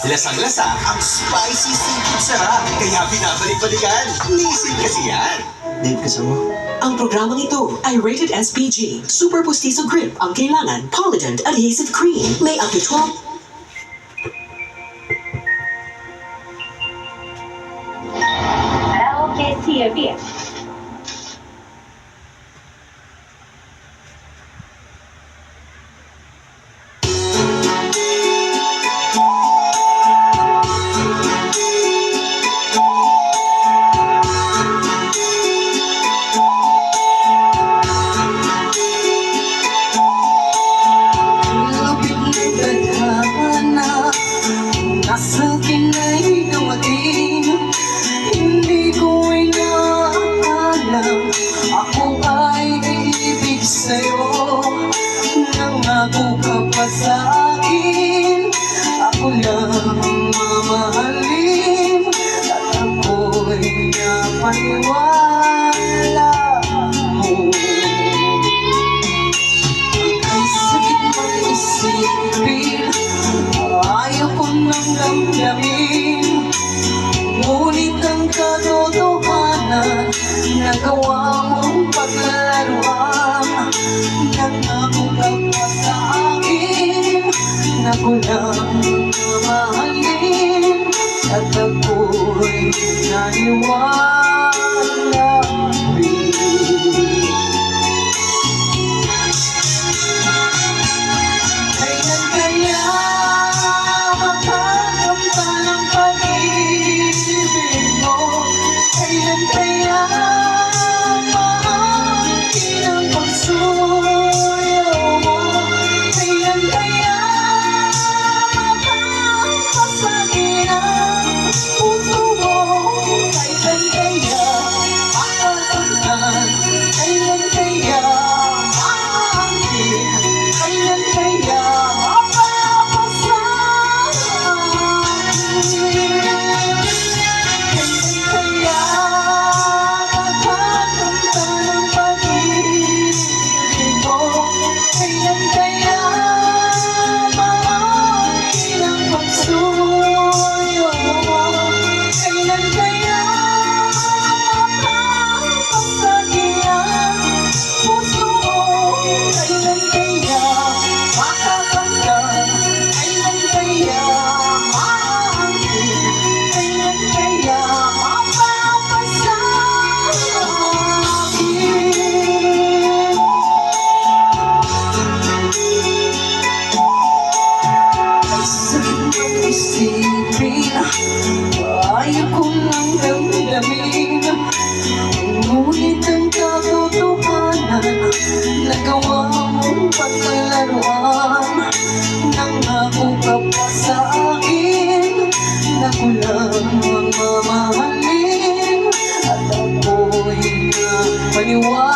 Lasang-lasa ang spicy seafood sarap. Kaya binabalik-balikan. Nissin kasi yan. Dave, kasama? Ang programang ito ay rated SPG. Super Pustiso Grip ang kailangan. Polident Adhesive Cream. May up to 12. Karaoke TV. Lapit na tadhana, nasa akin ay dumating. Hindi ko inaalam, ako ay ibig sa'yo. Nangako ka pa sa akin, ako lang mamahalin. At ako'y napaniwala mo. Ang sakit mag-isipin, ayaw ko nang damdamin. Ngunit ang katotohanan, nagawa mong paglalaruan. Nangako ka pa sa akin, na ko lang mamahalin. At ako'y naniwala rin. Kailan kaya makakamta ng pag-ibig mo? Kailan kaya maangkin ang pagsuyo mo? Kailan kaya mapapasagin ang puso mo? Kailan kaya makakamtan? Kailan kaya maangkin? Kailan kaya mapapasagin? Kailan kaya makakamta ng pag-ibig mo? Kailan kaya maangkin ang pagsuyo mo? Kailan kaya mapapasagin ang puso mo? Kailan kaya makakamtan? Kailan kaya maangkin? Kailan kaya mapapasagin? Ay sakit mag-isipin, ayaw ko nang damdamin. Ngunit ang katotohanan, nagawa mong paglalaruan. Nangako ka pa sa akin, na ko lang ang mamahalin. At ako'y napaniwala